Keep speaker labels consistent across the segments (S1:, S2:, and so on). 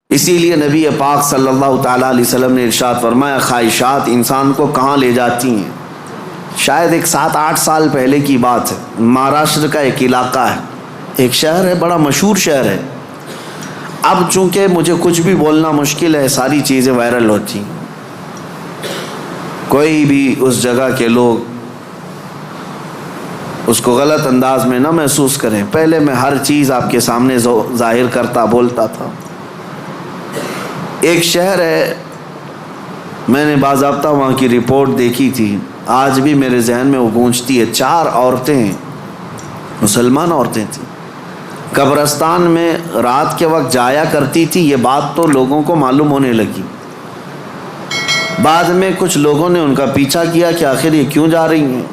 S1: اسی لیے نبی پاک صلی اللہ تعالیٰ علیہ وسلم نے ارشاد فرمایا خواہشات انسان کو کہاں لے جاتی ہیں. شاید ایک 7-8 سال پہلے کی بات ہے. مہاراشٹر کا ایک علاقہ ہے، ایک شہر ہے، بڑا مشہور شہر ہے. اب چونکہ مجھے کچھ بھی بولنا مشکل ہے، ساری چیزیں وائرل ہوتی ہیں. کوئی بھی اس جگہ کے لوگ اس کو غلط انداز میں نہ محسوس کریں. پہلے میں ہر چیز آپ کے سامنے ظاہر کرتا بولتا تھا. ایک شہر ہے، میں نے باضابطہ وہاں کی رپورٹ دیکھی تھی، آج بھی میرے ذہن میں وہ گونجتی ہے. 4 عورتیں، مسلمان عورتیں تھیں، قبرستان میں رات کے وقت جایا کرتی تھی. یہ بات تو لوگوں کو معلوم ہونے لگی. بعد میں کچھ لوگوں نے ان کا پیچھا کیا کہ آخر یہ کیوں جا رہی ہیں.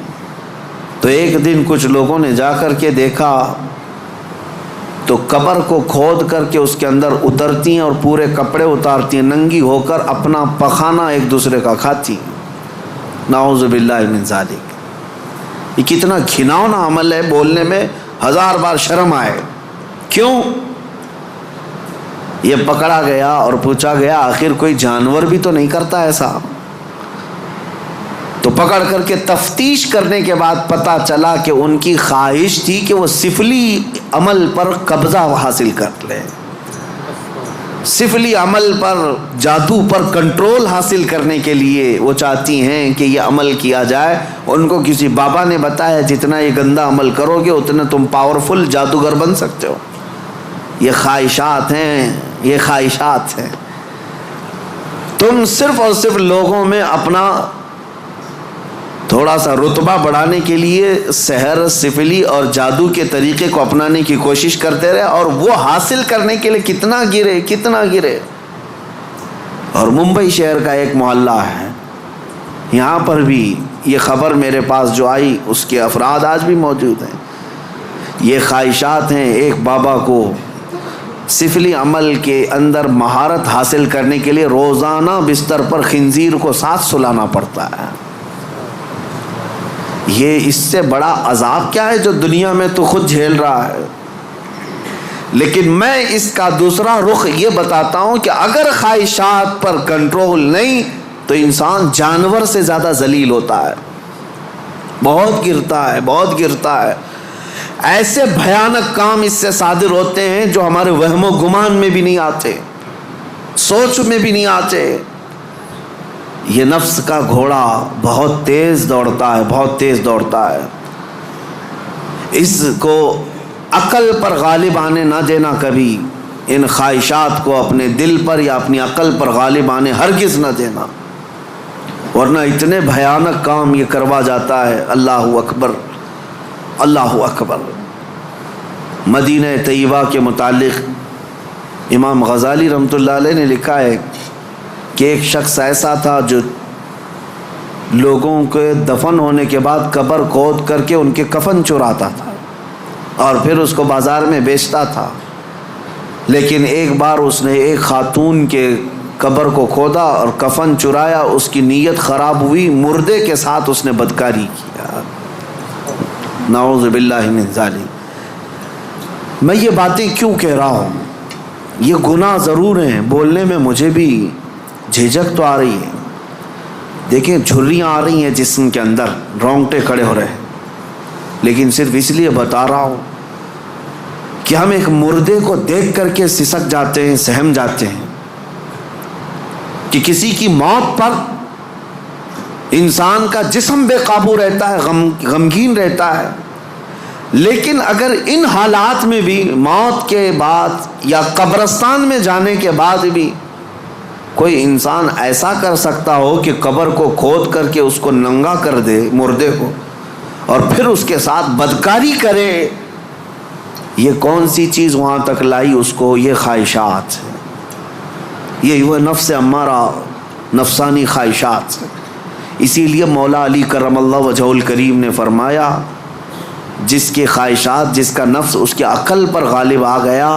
S1: تو ایک دن کچھ لوگوں نے جا کر کے دیکھا تو قبر کو کھود کر کے اس کے اندر اترتی ہیں اور پورے کپڑے اتارتی ہیں، ننگی ہو کر اپنا پخانہ ایک دوسرے کا کھاتی ہیں. نعوذ باللہ من ذالک. یہ کتنا گھناؤنا عمل ہے، بولنے میں 1000 بار شرم آئے. کیوں؟ یہ پکڑا گیا اور پوچھا گیا آخر کوئی جانور بھی تو نہیں کرتا ایسا. تو پکڑ کر کے تفتیش کرنے کے بعد پتہ چلا کہ ان کی خواہش تھی کہ وہ سفلی عمل پر قبضہ حاصل کر لیں، سفلی عمل پر، جادو پر کنٹرول حاصل کرنے کے لیے وہ چاہتی ہیں کہ یہ عمل کیا جائے. ان کو کسی بابا نے بتایا جتنا یہ گندا عمل کرو گے اتنا تم پاورفل جادوگر بن سکتے ہو. یہ خواہشات ہیں، یہ خواہشات ہیں. تم صرف اور صرف لوگوں میں اپنا تھوڑا سا رتبہ بڑھانے کے لیے سحر، سفلی اور جادو کے طریقے کو اپنانے کی کوشش کرتے رہے اور وہ حاصل کرنے کے لیے کتنا گرے. اور ممبئی شہر کا ایک محلہ ہے، یہاں پر بھی یہ خبر میرے پاس جو آئی اس کے افراد آج بھی موجود ہیں. یہ خواہشات ہیں. ایک بابا کو سفلی عمل کے اندر مہارت حاصل کرنے کے لیے روزانہ بستر پر خنزیر کو ساتھ سلانا پڑتا ہے. یہ اس سے بڑا عذاب کیا ہے جو دنیا میں تو خود جھیل رہا ہے. لیکن میں اس کا دوسرا رخ یہ بتاتا ہوں کہ اگر خواہشات پر کنٹرول نہیں تو انسان جانور سے زیادہ ذلیل ہوتا ہے، بہت گرتا ہے. ایسے بھیانک کام اس سے صادر ہوتے ہیں جو ہمارے وہم و گمان میں بھی نہیں آتے، سوچ میں بھی نہیں آتے. یہ نفس کا گھوڑا بہت تیز دوڑتا ہے. اس کو عقل پر غالب آنے نہ دینا کبھی. ان خواہشات کو اپنے دل پر یا اپنی عقل پر غالب آنے ہرگز نہ دینا، ورنہ اتنے بھیانک کام یہ کروا جاتا ہے. اللہ اکبر، اللہ اکبر. مدینہ طیبہ کے متعلق امام غزالی رحمۃ اللہ علیہ نے لکھا ہے کہ ایک شخص ایسا تھا جو لوگوں کے دفن ہونے کے بعد قبر کھود کر کے ان کے کفن چراتا تھا اور پھر اس کو بازار میں بیچتا تھا. لیکن ایک بار اس نے ایک خاتون کے قبر کو کھودا اور کفن چرایا. اس کی نیت خراب ہوئی، مردے کے ساتھ اس نے بدکاری کیا. نعوذ باللہ من ذالک. میں یہ باتیں کیوں کہہ رہا ہوں؟ یہ گناہ ضرور ہیں، بولنے میں مجھے بھی جھجک تو آ رہی ہے. دیکھیں جھریاں آ رہی ہیں جسم کے اندر، رونگٹے کھڑے ہو رہے ہیں. لیکن صرف اس لیے بتا رہا ہوں کہ ہم ایک مردے کو دیکھ کر کے سسک جاتے ہیں، سہم جاتے ہیں کہ کسی کی موت پر انسان کا جسم بے قابو رہتا ہے، غمگین رہتا ہے. لیکن اگر ان حالات میں بھی موت کے بعد یا قبرستان میں جانے کے بعد بھی کوئی انسان ایسا کر سکتا ہو کہ قبر کو کھود کر کے اس کو ننگا کر دے مردے کو اور پھر اس کے ساتھ بدکاری کرے، یہ کون سی چیز وہاں تک لائی اس کو؟ یہ خواہشات، یہ وہ نفس امارہ، نفسانی خواہشات. اسی لیے مولا علی کرم اللہ وجہہ الکریم نے فرمایا جس کی خواہشات، جس کا نفس اس کی عقل پر غالب آ گیا،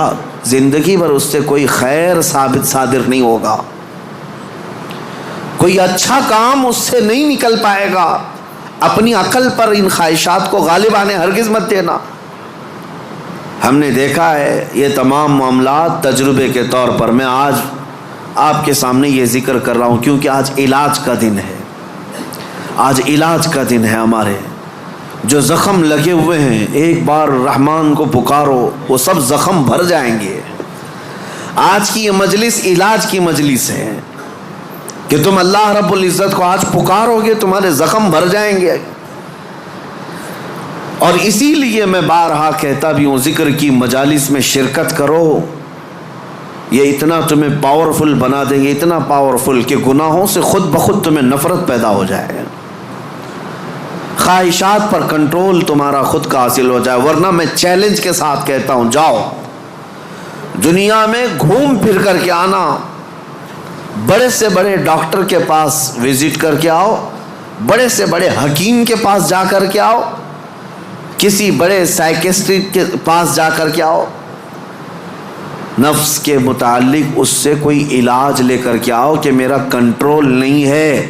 S1: زندگی بھر اس سے کوئی خیر صادر نہیں ہوگا، کوئی اچھا کام اس سے نہیں نکل پائے گا. اپنی عقل پر ان خواہشات کو غالب آنے ہرگز مت دینا. ہم نے دیکھا ہے یہ تمام معاملات تجربے کے طور پر. میں آج آپ کے سامنے یہ ذکر کر رہا ہوں کیونکہ آج علاج کا دن ہے. آج علاج کا دن ہے. ہمارے جو زخم لگے ہوئے ہیں ایک بار رحمان کو پکارو وہ سب زخم بھر جائیں گے. آج کی یہ مجلس علاج کی مجلس ہے کہ تم اللہ رب العزت کو آج پکارو گے تمہارے زخم بھر جائیں گے. اور اسی لیے میں بارہا کہتا بھی ہوں ذکر کی مجالس میں شرکت کرو. یہ اتنا تمہیں پاورفل بنا دیں گے, اتنا پاورفل کہ گناہوں سے خود بخود تمہیں نفرت پیدا ہو جائے, خواہشات پر کنٹرول تمہارا خود کا حاصل ہو جائے. ورنہ میں چیلنج کے ساتھ کہتا ہوں جاؤ دنیا میں گھوم پھر کر کے آنا, بڑے سے بڑے ڈاکٹر کے پاس وزٹ کر کے آؤ, بڑے سے بڑے حکیم کے پاس جا کر کے آؤ, کسی بڑے سائیکسٹرسٹ کے پاس جا کر کے آؤ, نفس کے متعلق اس سے کوئی علاج لے کر کے آؤ کہ میرا کنٹرول نہیں ہے.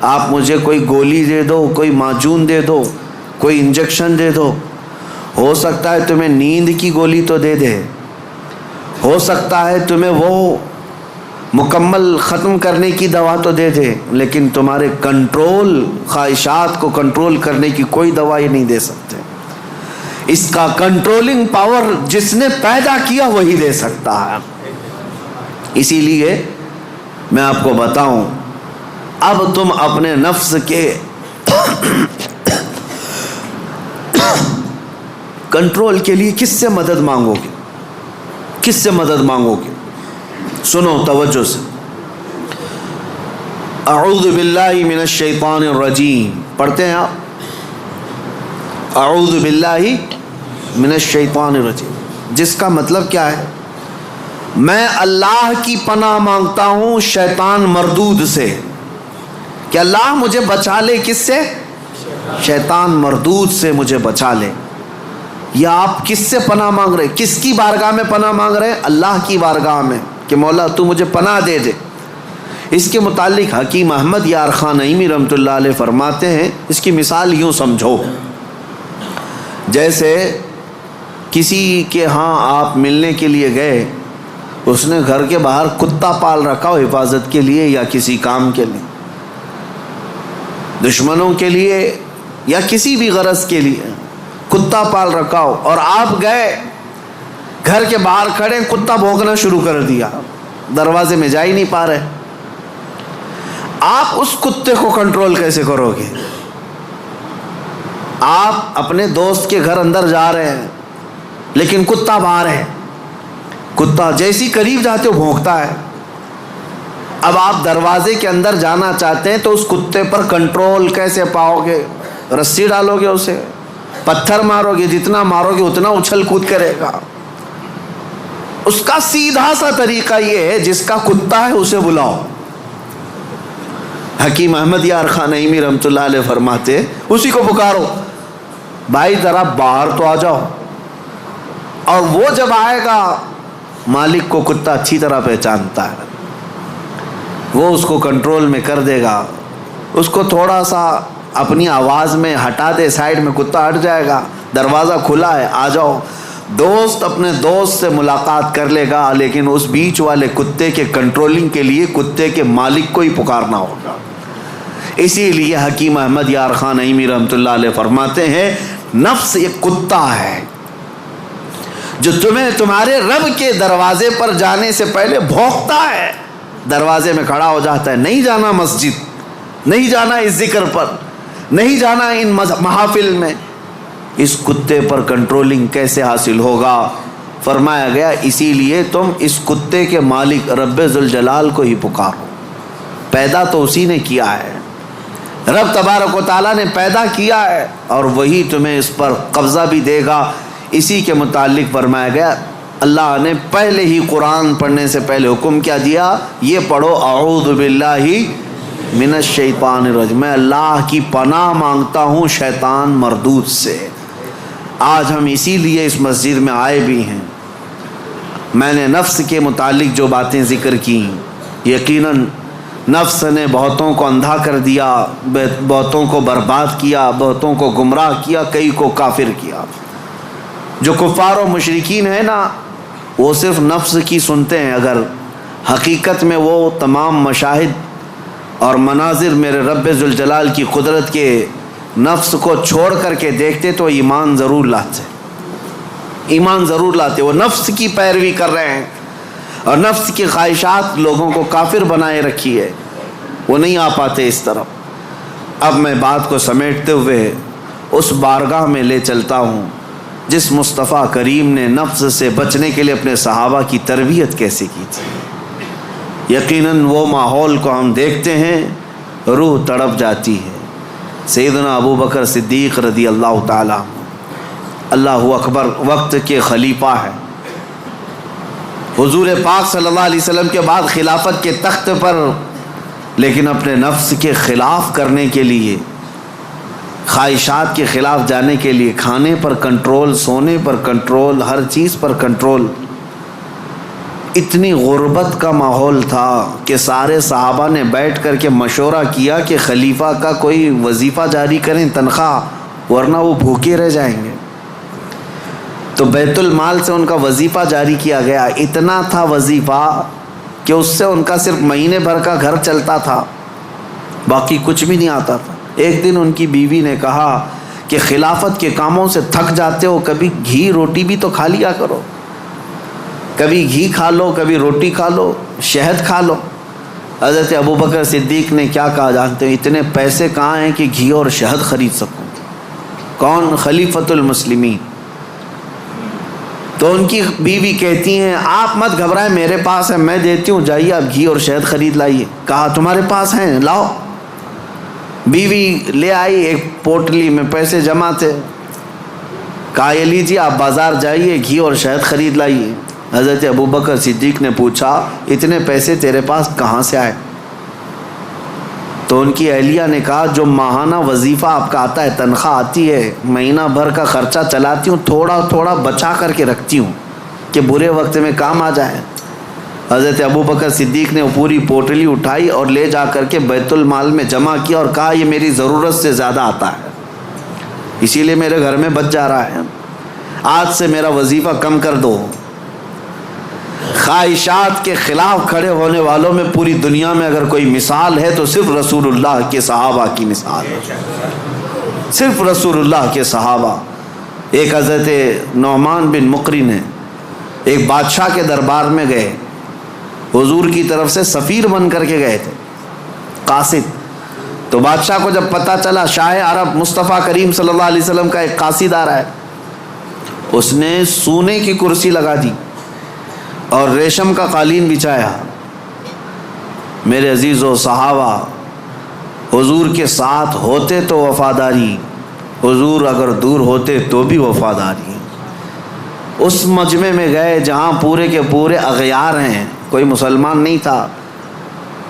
S1: آپ مجھے کوئی گولی دے دو, کوئی معجون دے دو, کوئی انجیکشن دے دو. ہو سکتا ہے تمہیں نیند کی گولی تو دے دے, ہو سکتا ہے تمہیں وہ مکمل ختم کرنے کی دوا تو دے دے, لیکن تمہارے کنٹرول, خواہشات کو کنٹرول کرنے کی کوئی دوا یہ نہیں دے سکتے. اس کا کنٹرولنگ پاور جس نے پیدا کیا وہی دے سکتا ہے. اسی لیے میں آپ کو بتاؤں اب تم اپنے نفس کے کنٹرول کے لیے کس سے مدد مانگو گے, کس سے مدد مانگو گے؟ سنو توجہ سے. اعوذ باللہ من الشیطان الرجیم پڑھتے ہیں آپ. اعوذ باللہ من الشیطان الرجیم, جس کا مطلب کیا ہے؟ میں اللہ کی پناہ مانگتا ہوں شیطان مردود سے, کہ اللہ مجھے بچا لے. کس سے؟ شیطان مردود سے مجھے بچا لے. یا آپ کس سے پناہ مانگ رہے, کس کی بارگاہ میں پناہ مانگ رہے ہیں؟ اللہ کی بارگاہ میں, کہ مولا تو مجھے پناہ دے دے. اس کے متعلق حکیم احمد یار خان نعیمی رحمۃ اللہ علیہ فرماتے ہیں, اس کی مثال یوں سمجھو جیسے کسی کے ہاں آپ ملنے کے لیے گئے, اس نے گھر کے باہر کتا پال رکھا ہو حفاظت کے لیے یا کسی کام کے لیے, دشمنوں کے لیے یا کسی بھی غرض کے لیے کتا پال رکھا ہو, اور آپ گئے گھر کے باہر کھڑے, کتا بھونکنا شروع کر دیا, دروازے میں جا ہی نہیں پا رہے. آپ اس کتے کو کنٹرول کیسے کرو گے؟ آپ اپنے دوست کے گھر اندر جا رہے ہیں لیکن کتا باہر ہے, کتا جیسی قریب جاتے ہو بھونکتا ہے. اب آپ دروازے کے اندر جانا چاہتے ہیں تو اس کتے پر کنٹرول کیسے پاؤ گے؟ رسی ڈالو گے, اسے پتھر مارو گے, جتنا مارو گے اتنا اچھل کود کرے گا. اس کا سیدھا سا طریقہ یہ ہے, جس کا کتا ہے اسے بلاؤ. حکیم احمد یار خان نعیمی رحمۃ اللہ علیہ فرماتے اسی کو پکارو, بھائی ذرا باہر تو آ جاؤ. اور وہ جب آئے گا, مالک کو کتا اچھی طرح پہچانتا ہے, وہ اس کو کنٹرول میں کر دے گا. اس کو تھوڑا سا اپنی آواز میں ہٹا دے, سائڈ میں کتا ہٹ جائے گا, دروازہ کھلا ہے آ جاؤ. دوست اپنے دوست سے ملاقات کر لے گا, لیکن اس بیچ والے کتے کے کنٹرولنگ کے لیے کتے کے مالک کو ہی پکارنا ہوگا. اسی لیے حکیم احمد یار خان نعیمی رحمۃ اللہ علیہ فرماتے ہیں نفس ایک کتا ہے جو تمہیں تمہارے رب کے دروازے پر جانے سے پہلے بھونکتا ہے, دروازے میں کھڑا ہو جاتا ہے, نہیں جانا مسجد, نہیں جانا اس ذکر پر, نہیں جانا ان محافل میں. اس کتے پر کنٹرولنگ کیسے حاصل ہوگا؟ فرمایا گیا اسی لیے تم اس کتے کے مالک رب ذوالجلال کو ہی پکارو. پیدا تو اسی نے کیا ہے, رب تبارک و تعالیٰ نے پیدا کیا ہے, اور وہی تمہیں اس پر قبضہ بھی دے گا. اسی کے متعلق فرمایا گیا اللہ نے پہلے ہی قرآن پڑھنے سے پہلے حکم کیا دیا, یہ پڑھو اعوذ باللہ من الشیطان الرجیم, میں اللہ کی پناہ مانگتا ہوں شیطان مردود سے. آج ہم اسی لیے اس مسجد میں آئے بھی ہیں. میں نے نفس کے متعلق جو باتیں ذکر کی, یقیناً نفس نے بہتوں کو اندھا کر دیا, بہتوں کو برباد کیا, بہتوں کو گمراہ کیا, کئی کو کافر کیا. جو کفار و مشرکین ہیں نا، وہ صرف نفس کی سنتے ہیں، اگر حقیقت میں وہ تمام مشاہد اور مناظر میرے رب ذوالجلال کی قدرت کے نفس کو چھوڑ کر کے دیکھتے تو ایمان ضرور لاتے، ایمان ضرور لاتے۔ وہ نفس کی پیروی کر رہے ہیں اور نفس کی خواہشات لوگوں کو کافر بنائے رکھی ہے، وہ نہیں آ پاتے اس طرف۔ اب میں بات کو سمیٹتے ہوئے اس بارگاہ میں لے چلتا ہوں جس مصطفیٰ کریم نے نفس سے بچنے کے لیے اپنے صحابہ کی تربیت کیسے کی تھی۔ یقیناً وہ ماحول کو ہم دیکھتے ہیں، روح تڑپ جاتی ہے۔ سیدنا ابو بکر صدیق رضی اللہ تعالیٰ، اللہ اکبر، وقت کے خلیفہ ہیں، حضور پاک صلی اللہ علیہ وسلم کے بعد خلافت کے تخت پر، لیکن اپنے نفس کے خلاف کرنے کے لیے، خواہشات کے خلاف جانے کے لیے، کھانے پر کنٹرول، سونے پر کنٹرول، ہر چیز پر کنٹرول۔ اتنی غربت کا ماحول تھا کہ سارے صحابہ نے بیٹھ کر کے مشورہ کیا کہ خلیفہ کا کوئی وظیفہ جاری کریں، تنخواہ، ورنہ وہ بھوکے رہ جائیں گے۔ تو بیت المال سے ان کا وظیفہ جاری کیا گیا۔ اتنا تھا وظیفہ کہ اس سے ان کا صرف مہینے بھر کا گھر چلتا تھا، باقی کچھ بھی نہیں آتا تھا۔ ایک دن ان کی بیوی نے کہا کہ خلافت کے کاموں سے تھک جاتے ہو، کبھی گھی روٹی بھی تو کھا لیا کرو، کبھی گھی کھا لو، کبھی روٹی کھا لو، شہد کھا لو۔ حضرت ابوبکر صدیق نے کیا کہا جانتے ہیں؟ اتنے پیسے کہاں ہیں کہ گھی اور شہد خرید سکوں؟ کون؟ خلیفۃ المسلمین۔ تو ان کی بیوی کہتی ہیں آپ مت گھبرائیں، میرے پاس ہے، میں دیتی ہوں، جائیے آپ گھی اور شہد خرید لائیے۔ کہا تمہارے پاس ہیں، لاؤ۔ بیوی لے آئی، ایک پوٹلی میں پیسے جمع تھے۔ کہا یہ لیجیے، آپ بازار جائیے، گھی اور شہد خرید لائیے۔ حضرت ابوبکر صدیق نے پوچھا اتنے پیسے تیرے پاس کہاں سے آئے؟ تو ان کی اہلیہ نے کہا جو ماہانہ وظیفہ آپ کا آتا ہے، تنخواہ آتی ہے، مہینہ بھر کا خرچہ چلاتی ہوں، تھوڑا تھوڑا بچا کر کے رکھتی ہوں کہ برے وقت میں کام آ جائے۔ حضرت ابوبکر صدیق نے وہ پوری پوٹلی اٹھائی اور لے جا کر کے بیت المال میں جمع کیا اور کہا یہ میری ضرورت سے زیادہ آتا ہے، اسی لیے میرے گھر میں بچ جا رہا ہے، آج سے میرا وظیفہ کم کر دو۔ خواہشات کے خلاف کھڑے ہونے والوں میں پوری دنیا میں اگر کوئی مثال ہے تو صرف رسول اللہ کے صحابہ کی مثال ہے، صرف رسول اللہ کے صحابہ۔ ایک حضرت نعمان بن مقرن ہے، ایک بادشاہ کے دربار میں گئے، حضور کی طرف سے سفیر بن کر کے گئے تھے، قاصد۔ تو بادشاہ کو جب پتہ چلا شاہ عرب مصطفیٰ کریم صلی اللہ علیہ وسلم کا ایک قاصد آ رہا ہے، اس نے سونے کی کرسی لگا دی اور ریشم کا قالین بچھایا۔ میرے عزیز و صحابہ، حضور کے ساتھ ہوتے تو وفاداری، حضور اگر دور ہوتے تو بھی وفاداری۔ اس مجمع میں گئے جہاں پورے کے پورے اغیار ہیں، کوئی مسلمان نہیں تھا،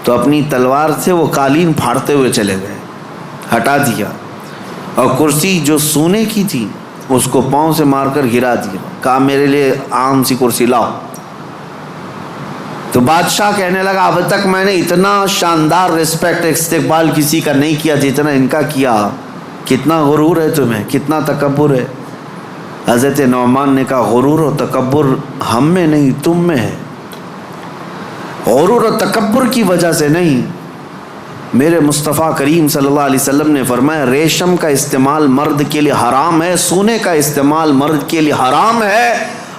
S1: تو اپنی تلوار سے وہ قالین پھاڑتے ہوئے چلے گئے، ہٹا دیا، اور کرسی جو سونے کی تھی اس کو پاؤں سے مار کر گرا دیا، کہا میرے لیے عام سی کرسی لاؤ۔ تو بادشاہ کہنے لگا اب تک میں نے اتنا شاندار رسپیکٹ استقبال کسی کا نہیں کیا جتنا ان کا کیا، کتنا غرور ہے تمہیں، کتنا تکبر ہے۔ حضرت نعمان نے کہا غرور و تکبر ہم میں نہیں تم میں ہے، غرور و تکبر کی وجہ سے نہیں۔ میرے مصطفیٰ کریم صلی اللہ علیہ وسلم نے فرمایا ریشم کا استعمال مرد کے لیے حرام ہے، سونے کا استعمال مرد کے لیے حرام ہے،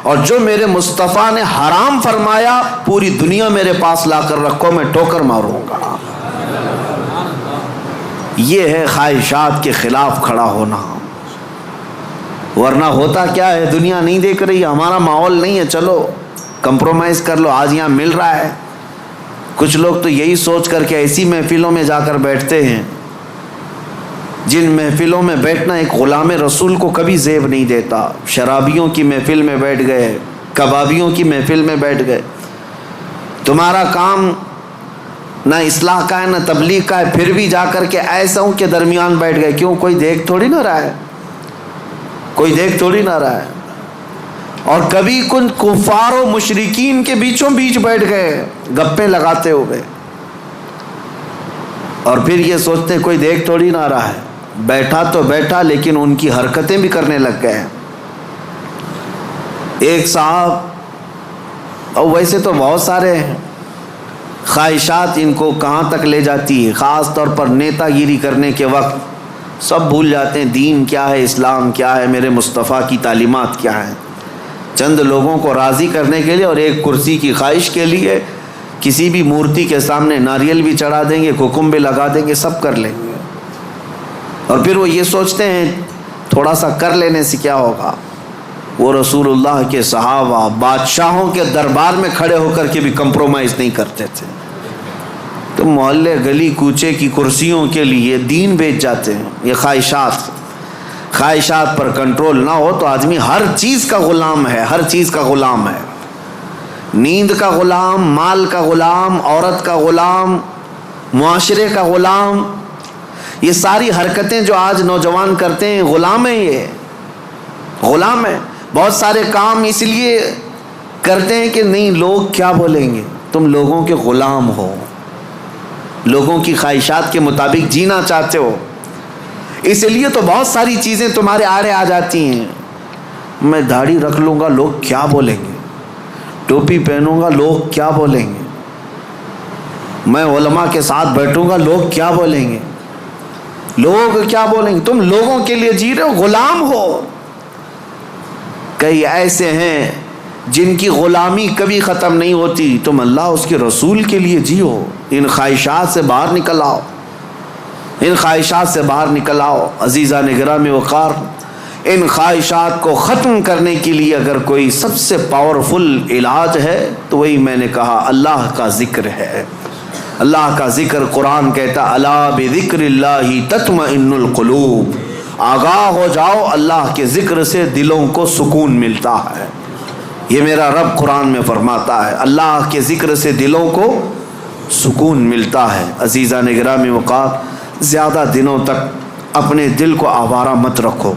S1: اور جو میرے مصطفیٰ نے حرام فرمایا پوری دنیا میرے پاس لا کر رکھو، میں ٹھوکر ماروں گا۔ یہ ہے خواہشات کے خلاف کھڑا ہونا، ورنہ ہوتا کیا ہے، دنیا نہیں دیکھ رہی، ہمارا ماحول نہیں ہے، چلو کمپرومائز کر لو، آج یہاں مل رہا ہے۔ کچھ لوگ تو یہی سوچ کر کے ایسی محفلوں میں جا کر بیٹھتے ہیں جن محفلوں میں بیٹھنا ایک غلام رسول کو کبھی زیب نہیں دیتا۔ شرابیوں کی محفل میں بیٹھ گئے، کبابیوں کی محفل میں بیٹھ گئے، تمہارا کام نہ اصلاح کا ہے نہ تبلیغ کا ہے، پھر بھی جا کر کے ایساؤں کے درمیان بیٹھ گئے۔ کیوں؟ کوئی دیکھ تھوڑی نہ رہا ہے، کوئی دیکھ تھوڑی نہ رہا ہے۔ اور کبھی کن کفار و مشرکین کے بیچوں بیچ بیٹھ گئے گپیں لگاتے ہوئے، اور پھر یہ سوچتے کوئی دیکھ تھوڑی نہ رہا ہے، بیٹھا تو بیٹھا لیکن ان کی حرکتیں بھی کرنے لگ گئے۔ ایک صاحب، اور ویسے تو بہت سارے ہیں، خواہشات ان کو کہاں تک لے جاتی ہے، خاص طور پر نیتا گیری کرنے کے وقت سب بھول جاتے ہیں دین کیا ہے، اسلام کیا ہے، میرے مصطفیٰ کی تعلیمات کیا ہیں۔ چند لوگوں کو راضی کرنے کے لیے اور ایک کرسی کی خواہش کے لیے کسی بھی مورتی کے سامنے ناریل بھی چڑھا دیں گے، حکم بھی لگا دیں گے، سب کر لیں گے، اور پھر وہ یہ سوچتے ہیں تھوڑا سا کر لینے سے کیا ہوگا۔ وہ رسول اللہ کے صحابہ بادشاہوں کے دربار میں کھڑے ہو کر کے بھی کمپرومائز نہیں کرتے تھے، تو محلے گلی کوچے کی کرسیوں کے لیے دین بیچ جاتے ہیں۔ یہ خواہشات پر کنٹرول نہ ہو تو آدمی ہر چیز کا غلام ہے، ہر چیز کا غلام ہے، نیند کا غلام، مال کا غلام، عورت کا غلام، معاشرے کا غلام۔ یہ ساری حرکتیں جو آج نوجوان کرتے ہیں غلام ہیں، یہ غلام ہے۔ بہت سارے کام اس لیے کرتے ہیں کہ نہیں لوگ کیا بولیں گے، تم لوگوں کے غلام ہو، لوگوں کی خواہشات کے مطابق جینا چاہتے ہو، اس لیے تو بہت ساری چیزیں تمہارے آڑے آ جاتی ہیں۔ میں داڑھی رکھ لوں گا لوگ کیا بولیں گے، ٹوپی پہنوں گا لوگ کیا بولیں گے، میں علماء کے ساتھ بیٹھوں گا لوگ کیا بولیں گے، لوگ کیا بولیں گے۔ تم لوگوں کے لیے جی رہے ہو، غلام ہو۔ کئی ایسے ہیں جن کی غلامی کبھی ختم نہیں ہوتی، تم اللہ اس کے رسول کے لیے جیو، ان خواہشات سے باہر نکل آؤ، ان خواہشات سے باہر نکل آؤ۔ عزیزان گرامی وقار، ان خواہشات کو ختم کرنے کے لیے اگر کوئی سب سے پاورفل علاج ہے تو وہی میں نے کہا اللہ کا ذکر ہے۔ اللہ کا ذکر، قرآن کہتا الا بذکر اللہ تطمئن القلوب، آگاہ ہو جاؤ اللہ کے ذکر سے دلوں کو سکون ملتا ہے۔ یہ میرا رب قرآن میں فرماتا ہے، اللہ کے ذکر سے دلوں کو سکون ملتا ہے۔ عزیزان گرامی وقار، زیادہ دنوں تک اپنے دل کو آوارہ مت رکھو،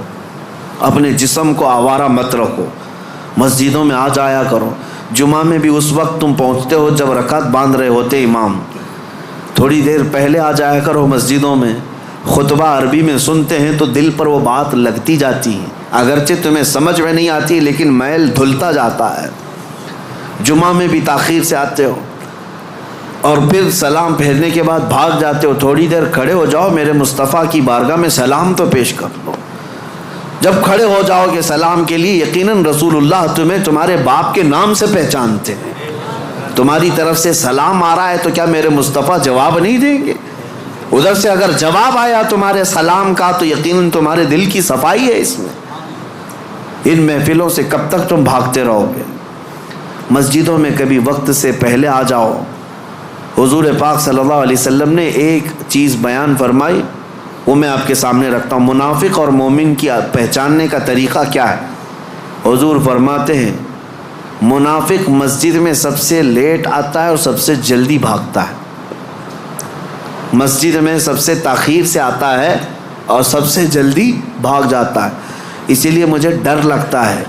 S1: اپنے جسم کو آوارہ مت رکھو۔ مسجدوں میں آ جایا کرو، جمعہ میں بھی اس وقت تم پہنچتے ہو جب رکعت باندھ رہے ہوتے امام، تھوڑی دیر پہلے آ جایا کرو مسجدوں میں۔ خطبہ عربی میں سنتے ہیں تو دل پر وہ بات لگتی جاتی ہے، اگرچہ تمہیں سمجھ میں نہیں آتی لیکن میل دھلتا جاتا ہے۔ جمعہ میں بھی تاخیر سے آتے ہو اور پھر سلام پھیرنے کے بعد بھاگ جاتے ہو، تھوڑی دیر کھڑے ہو جاؤ، میرے مصطفیٰ کی بارگاہ میں سلام تو پیش کر لو۔ جب کھڑے ہو جاؤ گے سلام کے لیے، یقیناً رسول اللہ تمہیں تمہارے باپ کے نام سے پہچانتے ہیں، تمہاری طرف سے سلام آ رہا ہے تو کیا میرے مصطفیٰ جواب نہیں دیں گے؟ ادھر سے اگر جواب آیا تمہارے سلام کا تو یقیناً تمہارے دل کی صفائی ہے اس میں۔ ان محفلوں سے کب تک تم بھاگتے رہو گے؟ مسجدوں میں کبھی وقت سے پہلے آ جاؤ۔ حضور پاک صلی اللہ علیہ وسلم نے ایک چیز بیان فرمائی، وہ میں آپ کے سامنے رکھتا ہوں۔ منافق اور مومن کی پہچاننے کا طریقہ کیا ہے؟ حضور فرماتے ہیں منافق مسجد میں سب سے لیٹ آتا ہے اور سب سے جلدی بھاگتا ہے، مسجد میں سب سے تاخیر سے آتا ہے اور سب سے جلدی بھاگ جاتا ہے۔ اسی لیے مجھے ڈر لگتا ہے،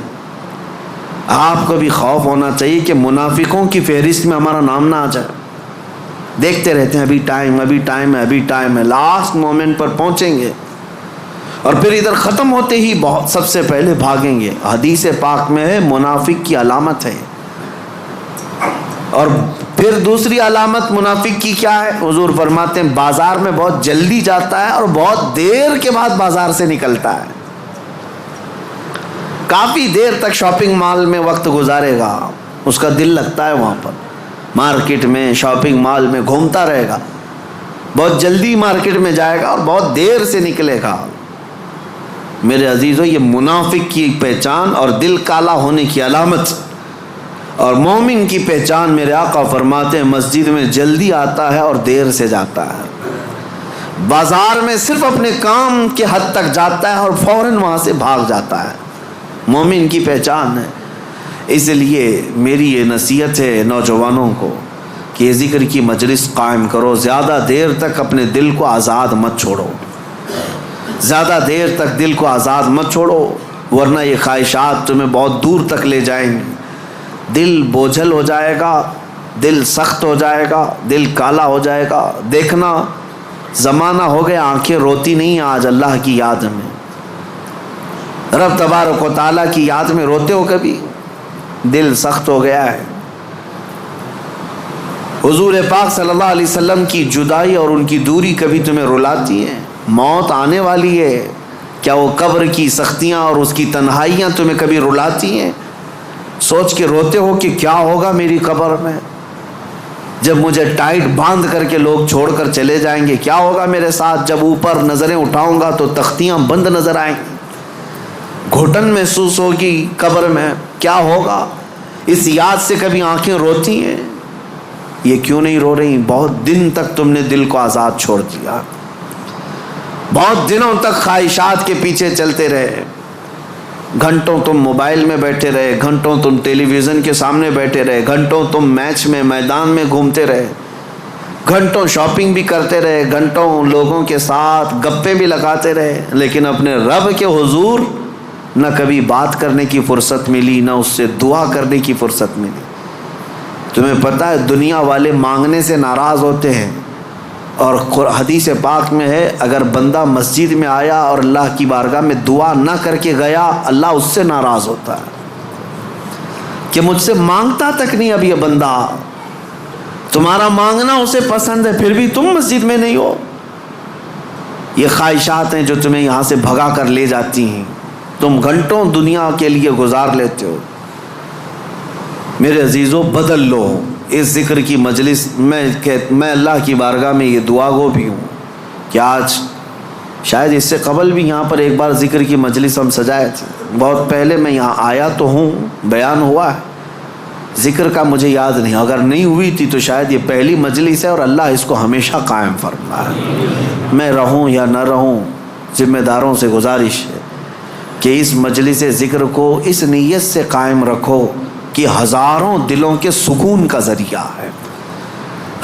S1: آپ کو بھی خوف ہونا چاہیے کہ منافقوں کی فہرست میں ہمارا نام نہ آ جائے۔ دیکھتے رہتے ہیں ابھی ٹائم ہے، ابھی ٹائم ہے، ابھی ٹائم ہے، لاسٹ مومنٹ پر پہنچیں گے اور پھر ادھر ختم ہوتے ہی بہت سب سے پہلے بھاگیں گے۔ حدیث پاک میں ہے منافق کی علامت ہے۔ اور پھر دوسری علامت منافق کی کیا ہے؟ حضور فرماتے ہیں بازار میں بہت جلدی جاتا ہے اور بہت دیر کے بعد بازار سے نکلتا ہے، کافی دیر تک شاپنگ مال میں وقت گزارے گا، اس کا دل لگتا ہے وہاں پر، مارکیٹ میں شاپنگ مال میں گھومتا رہے گا، بہت جلدی مارکیٹ میں جائے گا اور بہت دیر سے نکلے گا۔ میرے عزیزو، یہ منافق کی پہچان اور دل کالا ہونے کی علامت، اور مومن کی پہچان میرے آقا فرماتے ہیں مسجد میں جلدی آتا ہے اور دیر سے جاتا ہے، بازار میں صرف اپنے کام کے حد تک جاتا ہے اور فوراً وہاں سے بھاگ جاتا ہے، مومن کی پہچان ہے۔ اس لیے میری یہ نصیحت ہے نوجوانوں کو کہ یہ ذکر کی مجلس قائم کرو، زیادہ دیر تک اپنے دل کو آزاد مت چھوڑو، زیادہ دیر تک دل کو آزاد مت چھوڑو، ورنہ یہ خواہشات تمہیں بہت دور تک لے جائیں گے، دل بوجھل ہو جائے گا، دل سخت ہو جائے گا، دل کالا ہو جائے گا۔ دیکھنا زمانہ ہو گیا آنکھیں روتی نہیں آج اللہ کی یاد میں، رب تبارک و تعالیٰ کی یاد میں روتے ہو کبھی؟ دل سخت ہو گیا ہے۔ حضور پاک صلی اللہ علیہ وسلم کی جدائی اور ان کی دوری کبھی تمہیں رلاتی ہے؟ موت آنے والی ہے، کیا وہ قبر کی سختیاں اور اس کی تنہائیاں تمہیں کبھی رلاتی ہیں؟ سوچ کے روتے ہو کہ کیا ہوگا میری قبر میں، جب مجھے ٹائٹ باندھ کر کے لوگ چھوڑ کر چلے جائیں گے؟ کیا ہوگا میرے ساتھ جب اوپر نظریں اٹھاؤں گا تو تختیاں بند نظر آئیں گی، گھٹن محسوس ہوگی قبر میں؟ کیا ہوگا؟ اس یاد سے کبھی آنکھیں روتی ہیں؟ یہ کیوں نہیں رو رہی؟ بہت دن تک تم نے دل کو آزاد چھوڑ دیا، بہت دنوں تک خواہشات کے پیچھے چلتے رہے، گھنٹوں تم موبائل میں بیٹھے رہے، گھنٹوں تم ٹیلی ویژن کے سامنے بیٹھے رہے، گھنٹوں تم میچ میں میدان میں گھومتے رہے، گھنٹوں شاپنگ بھی کرتے رہے، گھنٹوں لوگوں کے ساتھ گپیں بھی لگاتے رہے، لیکن اپنے رب کے حضور نہ کبھی بات کرنے کی فرصت ملی، نہ اس سے دعا کرنے کی فرصت ملی۔ تمہیں پتہ ہے دنیا والے مانگنے سے ناراض ہوتے ہیں، اور حدیث پاک میں ہے اگر بندہ مسجد میں آیا اور اللہ کی بارگاہ میں دعا نہ کر کے گیا، اللہ اس سے ناراض ہوتا ہے کہ مجھ سے مانگتا تک نہیں اب یہ بندہ، تمہارا مانگنا اسے پسند ہے پھر بھی تم مسجد میں نہیں ہو۔ یہ خواہشات ہیں جو تمہیں یہاں سے بھگا کر لے جاتی ہیں، تم گھنٹوں دنیا کے لیے گزار لیتے ہو۔ میرے عزیزوں بدل لو اس ذکر کی مجلس میں اللہ کی بارگاہ میں یہ دعا گو بھی ہوں کہ آج شاید اس سے قبل بھی یہاں پر ایک بار ذکر کی مجلس ہم سجائے تھے، بہت پہلے میں یہاں آیا تو ہوں، بیان ہوا ہے، ذکر کا مجھے یاد نہیں، اگر نہیں ہوئی تھی تو شاید یہ پہلی مجلس ہے، اور اللہ اس کو ہمیشہ قائم فرمائے۔ میں رہوں یا نہ رہوں، ذمہ داروں سے گزارش ہے کہ اس مجلس ذکر کو اس نیت سے قائم رکھو کہ ہزاروں دلوں کے سکون کا ذریعہ ہے،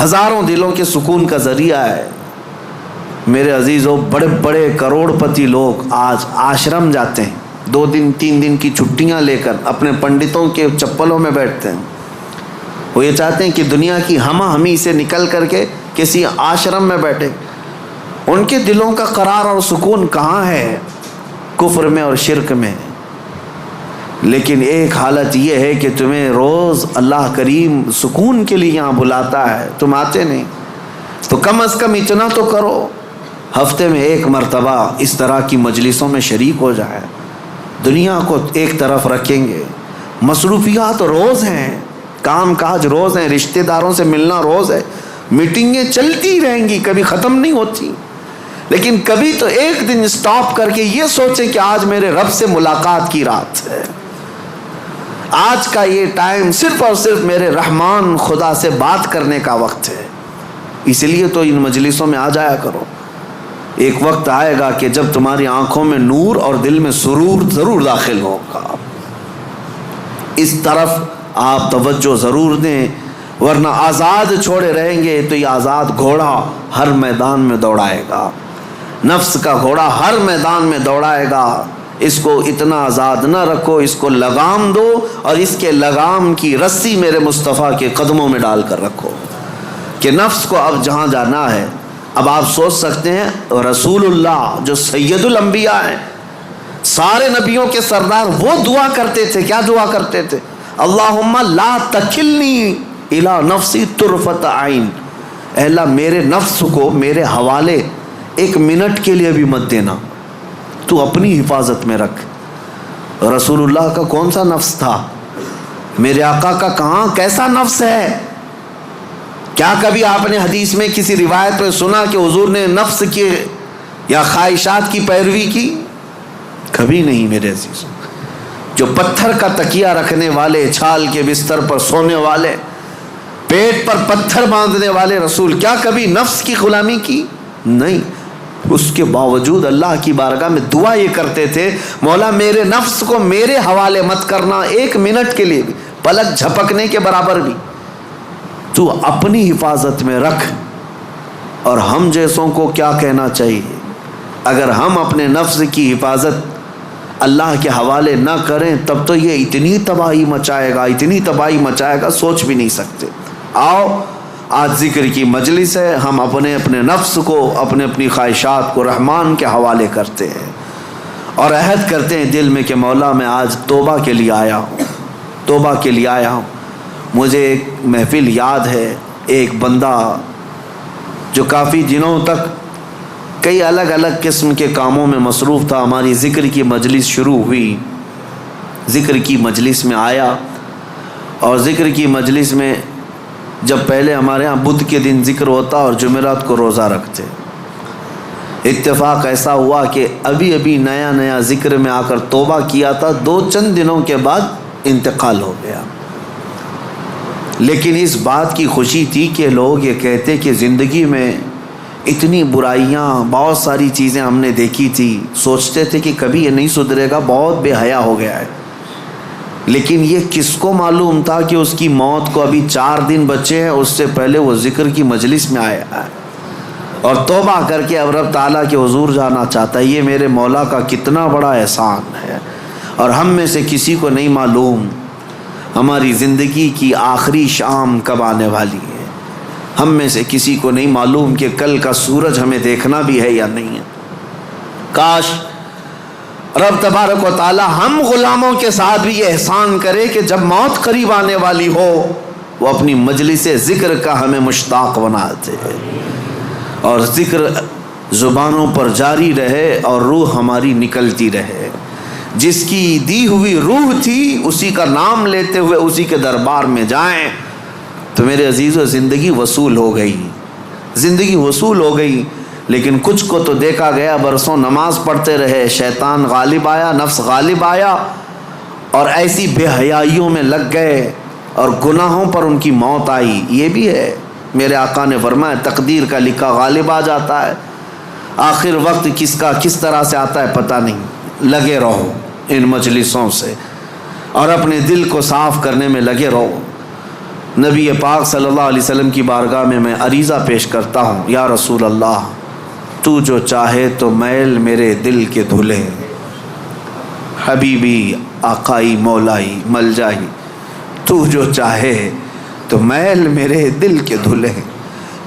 S1: ہزاروں دلوں کے سکون کا ذریعہ ہے۔ میرے عزیزوں بڑے بڑے کروڑ پتی لوگ آج آشرم جاتے ہیں، 2 دن 3 دن کی چھٹیاں لے کر اپنے پنڈتوں کے چپلوں میں بیٹھتے ہیں، وہ یہ چاہتے ہیں کہ دنیا کی ہمہ ہمی سے نکل کر کے کسی آشرم میں بیٹھے۔ ان کے دلوں کا قرار اور سکون کہاں ہے؟ کفر میں اور شرک میں۔ لیکن ایک حالت یہ ہے کہ تمہیں روز اللہ کریم سکون کے لیے یہاں بلاتا ہے، تم آتے نہیں، تو کم از کم اتنا تو کرو، ہفتے میں 1 مرتبہ اس طرح کی مجلسوں میں شریک ہو جائے۔ دنیا کو ایک طرف رکھیں گے، مصروفیات روز ہیں، کام کاج روز ہیں، رشتہ داروں سے ملنا روز ہے، میٹنگیں چلتی رہیں گی، کبھی ختم نہیں ہوتی، لیکن کبھی تو ایک دن سٹاپ کر کے یہ سوچیں کہ آج میرے رب سے ملاقات کی رات ہے، آج کا یہ ٹائم صرف اور صرف میرے رحمان خدا سے بات کرنے کا وقت ہے۔ اس لیے تو ان مجلسوں میں آ جایا کرو۔ ایک وقت آئے گا کہ جب تمہاری آنکھوں میں نور اور دل میں سرور ضرور داخل ہوگا، اس طرف آپ توجہ ضرور دیں، ورنہ آزاد چھوڑے رہیں گے تو یہ آزاد گھوڑا ہر میدان میں دوڑائے گا، نفس کا گھوڑا ہر میدان میں دوڑائے گا۔ اس کو اتنا آزاد نہ رکھو، اس کو لگام دو، اور اس کے لگام کی رسی میرے مصطفیٰ کے قدموں میں ڈال کر رکھو کہ نفس کو اب جہاں جانا ہے۔ اب آپ سوچ سکتے ہیں رسول اللہ جو سید الانبیاء ہیں، سارے نبیوں کے سردار، وہ دعا کرتے تھے، کیا دعا کرتے تھے؟ اللہم لا تکلنی الی نفسی طرفۃ عین، اے اللہ میرے نفس کو میرے حوالے 1 منٹ کے لیے بھی مت دینا، تو اپنی حفاظت میں رکھ۔ رسول اللہ کا کون سا نفس تھا؟ میرے آقا کا کہاں کیسا نفس ہے؟ کیا کبھی آپ نے حدیث میں کسی روایت میں سنا کہ حضور نے نفس کی یا خواہشات کی پیروی کی؟ کبھی نہیں میرے عزیز۔ جو پتھر کا تکیہ رکھنے والے، چھال کے بستر پر سونے والے، پیٹ پر پتھر باندھنے والے رسول، کیا کبھی نفس کی غلامی کی؟ نہیں۔ اس کے باوجود اللہ کی بارگاہ میں دعا یہ کرتے تھے، مولا میرے نفس کو میرے حوالے مت کرنا 1 منٹ کے لیے بھی، پلک جھپکنے کے برابر بھی، تو اپنی حفاظت میں رکھ۔ اور ہم جیسوں کو کیا کہنا چاہیے؟ اگر ہم اپنے نفس کی حفاظت اللہ کے حوالے نہ کریں تب تو یہ اتنی تباہی مچائے گا، اتنی تباہی مچائے گا، سوچ بھی نہیں سکتے۔ آؤ آج ذکر کی مجلس ہے، ہم اپنے نفس کو، اپنی خواہشات کو رحمان کے حوالے کرتے ہیں اور عہد کرتے ہیں دل میں کہ مولا میں آج توبہ کے لیے آیا ہوں، توبہ کے لیے آیا ہوں. مجھے ایک محفل یاد ہے، ایک بندہ جو کافی دنوں تک کئی الگ الگ قسم کے کاموں میں مصروف تھا. ہماری ذکر کی مجلس شروع ہوئی، ذکر کی مجلس میں آیا، اور ذکر کی مجلس میں جب پہلے ہمارے ہاں بدھ کے دن ذکر ہوتا اور جمعرات کو روزہ رکھتے، اتفاق ایسا ہوا کہ ابھی نیا نیا ذکر میں آ کر توبہ کیا تھا، 2 دنوں کے بعد انتقال ہو گیا. لیکن اس بات کی خوشی تھی کہ لوگ یہ کہتے کہ زندگی میں اتنی برائیاں، بہت ساری چیزیں ہم نے دیکھی تھی، سوچتے تھے کہ کبھی یہ نہیں سدھرے گا، بہت بے حیا ہو گیا ہے. لیکن یہ کس کو معلوم تھا کہ اس کی موت کو ابھی 4 دن بچے ہیں، اس سے پہلے وہ ذکر کی مجلس میں آیا ہے اور توبہ کر کے اب رب تعالیٰ کے حضور جانا چاہتا ہے. یہ میرے مولا کا کتنا بڑا احسان ہے، اور ہم میں سے کسی کو نہیں معلوم ہماری زندگی کی آخری شام کب آنے والی ہے. ہم میں سے کسی کو نہیں معلوم کہ کل کا سورج ہمیں دیکھنا بھی ہے یا نہیں ہے. کاش رب تبارک و تعالی ہم غلاموں کے ساتھ بھی یہ احسان کرے کہ جب موت قریب آنے والی ہو وہ اپنی مجلس ذکر کا ہمیں مشتاق بناتے ہیں، اور ذکر زبانوں پر جاری رہے اور روح ہماری نکلتی رہے. جس کی دی ہوئی روح تھی اسی کا نام لیتے ہوئے اسی کے دربار میں جائیں تو میرے عزیزو زندگی وصول ہو گئی، زندگی وصول ہو گئی. لیکن کچھ کو تو دیکھا گیا برسوں نماز پڑھتے رہے، شیطان غالب آیا، نفس غالب آیا اور ایسی بے حیائیوں میں لگ گئے اور گناہوں پر ان کی موت آئی. یہ بھی ہے، میرے آقا نے فرمایا تقدیر کا لکھا غالب آ جاتا ہے. آخر وقت کس کا کس طرح سے آتا ہے پتہ نہیں. لگے رہو ان مجلسوں سے اور اپنے دل کو صاف کرنے میں لگے رہو. نبی پاک صلی اللہ علیہ وسلم کی بارگاہ میں عریضہ پیش کرتا ہوں، یا رسول اللہ تو جو چاہے تو میل میرے دل کے دھلے، حبیبی آقائی مولائی ملجائی، تو جو چاہے تو میل میرے دل کے دھلے،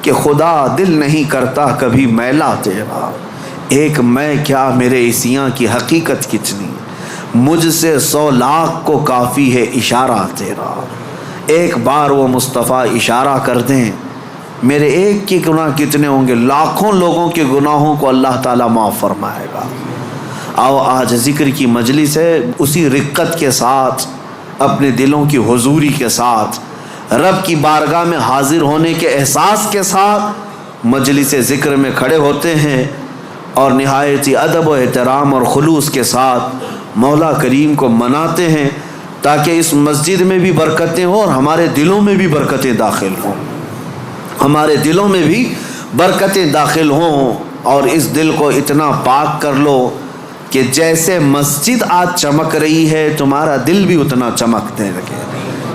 S1: کہ خدا دل نہیں کرتا کبھی میلا تیرا. ایک میں کیا میرے عیسیاں کی حقیقت کتنی، مجھ سے 100 لاکھ کو کافی ہے اشارہ تیرا. ایک بار وہ مصطفیٰ اشارہ کر دیں میرے ایک کے گناہ کتنے ہوں گے، لاکھوں لوگوں کے گناہوں کو اللہ تعالیٰ معاف فرمائے گا. آؤ آج ذکر کی مجلس ہے، اسی رقت کے ساتھ اپنے دلوں کی حضوری کے ساتھ رب کی بارگاہ میں حاضر ہونے کے احساس کے ساتھ مجلس ذکر میں کھڑے ہوتے ہیں اور نہایت ہی ادب و احترام اور خلوص کے ساتھ مولا کریم کو مناتے ہیں تاکہ اس مسجد میں بھی برکتیں ہوں اور ہمارے دلوں میں بھی برکتیں داخل ہوں، ہمارے دلوں میں بھی برکتیں داخل ہوں. اور اس دل کو اتنا پاک کر لو کہ جیسے مسجد آج چمک رہی ہے تمہارا دل بھی اتنا چمکنے لگے.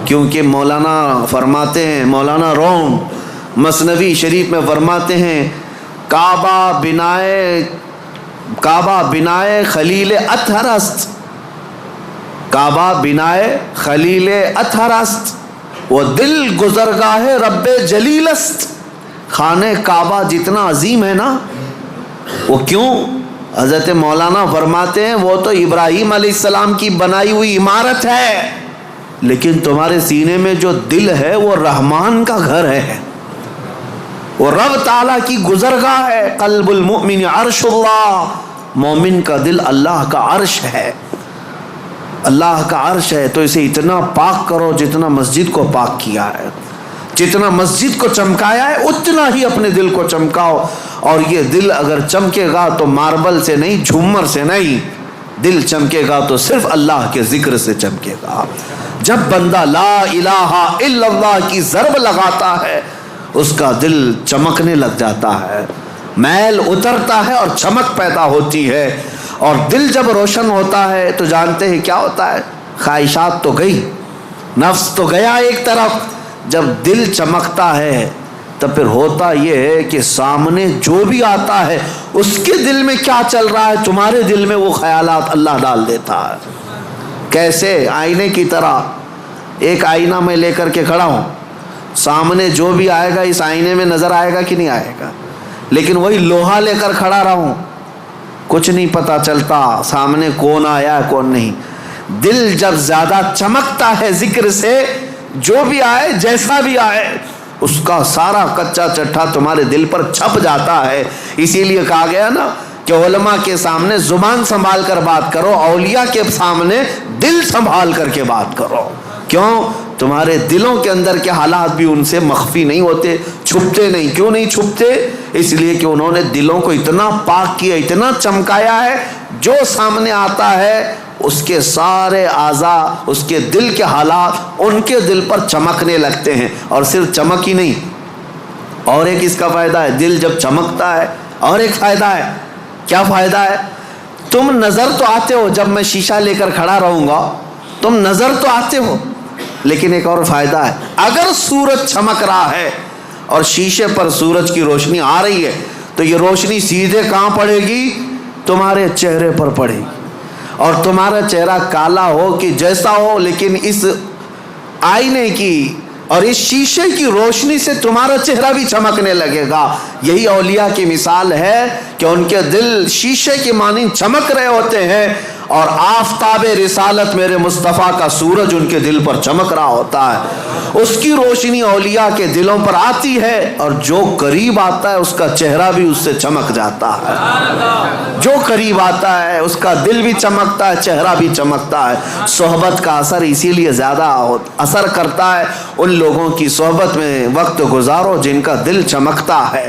S1: کیونکہ مولانا فرماتے ہیں، مولانا روم مثنوی شریف میں فرماتے ہیں کعبہ بنائے خلیل اطہر است، کعبہ بنائے خلیل اطہر است، وہ دل گزرگاہ رب جلیل است. خانہ کعبہ جتنا عظیم ہے نا، وہ کیوں؟ حضرت مولانا فرماتے ہیں وہ تو ابراہیم علیہ السلام کی بنائی ہوئی عمارت ہے، لیکن تمہارے سینے میں جو دل ہے وہ رحمان کا گھر ہے، وہ رب تعالیٰ کی گزرگاہ ہے. قلب المؤمن عرش اللہ، مومن کا دل اللہ کا عرش ہے، اللہ کا عرش ہے. تو اسے اتنا پاک کرو جتنا مسجد کو پاک کیا ہے، جتنا مسجد کو چمکایا ہے اتنا ہی اپنے دل کو چمکاؤ. اور یہ دل اگر چمکے گا تو ماربل سے نہیں، جھومر سے نہیں، دل چمکے گا تو صرف اللہ کے ذکر سے چمکے گا. جب بندہ لا الہ الا اللہ کی ضرب لگاتا ہے اس کا دل چمکنے لگ جاتا ہے، میل اترتا ہے اور چمک پیدا ہوتی ہے. اور دل جب روشن ہوتا ہے تو جانتے ہیں کیا ہوتا ہے، خواہشات تو گئی، نفس تو گیا ایک طرف. جب دل چمکتا ہے تو پھر ہوتا یہ ہے کہ سامنے جو بھی آتا ہے اس کے دل میں کیا چل رہا ہے تمہارے دل میں وہ خیالات اللہ ڈال دیتا ہے. کیسے؟ آئینے کی طرح. ایک آئینہ میں لے کر کے کھڑا ہوں، سامنے جو بھی آئے گا اس آئینے میں نظر آئے گا کہ نہیں آئے گا، لیکن وہی لوہا لے کر کھڑا رہوں کچھ نہیں پتا چلتا سامنے کون آیا ہے کون نہیں. دل جب زیادہ چمکتا ہے ذکر سے، جو بھی آئے جیسا بھی آئے اس کا سارا کچا چٹھا تمہارے دل پر چھپ جاتا ہے۔ اسی لیے کہا گیا نا کہ علماء کے سامنے زبان سنبھال کر بات کرو، اولیاء کے سامنے دل سنبھال کر کے بات کرو۔ کیوں؟ تمہارے دلوں کے اندر کے حالات بھی ان سے مخفی نہیں ہوتے، چھپتے نہیں۔ کیوں نہیں چھپتے؟ اس لیے کہ انہوں نے دلوں کو اتنا پاک کیا، اتنا چمکایا ہے، جو سامنے آتا ہے اس کے سارے اعضاء، اس کے دل کے حالات ان کے دل پر چمکنے لگتے ہیں۔ اور صرف چمک ہی نہیں، اور ایک اس کا فائدہ ہے، دل جب چمکتا ہے اور ایک فائدہ ہے۔ کیا فائدہ ہے؟ تم نظر تو آتے ہو، جب میں شیشہ لے کر کھڑا رہوں گا تم نظر تو آتے ہو، لیکن ایک اور فائدہ ہے، اگر سورج چمک رہا ہے اور شیشے پر سورج کی روشنی آ رہی ہے تو یہ روشنی سیدھے کہاں پڑے گی؟ تمہارے چہرے پر پڑے گی، اور تمہارا چہرہ کالا ہو کہ جیسا ہو، لیکن اس آئینے کی اور اس شیشے کی روشنی سے تمہارا چہرہ بھی چمکنے لگے گا۔ یہی اولیاء کی مثال ہے کہ ان کے دل شیشے کی مانند چمک رہے ہوتے ہیں، اور آفتاب رسالت میرے مصطفیٰ کا سورج ان کے دل پر چمک رہا ہوتا ہے، اس کی روشنی اولیاء کے دلوں پر آتی ہے، اور جو قریب آتا ہے اس کا چہرہ بھی اس سے چمک جاتا ہے۔ جو قریب آتا ہے اس کا دل بھی چمکتا ہے، چہرہ بھی چمکتا ہے۔ صحبت کا اثر اسی لیے زیادہ اثر کرتا ہے، ان لوگوں کی صحبت میں وقت گزارو جن کا دل چمکتا ہے۔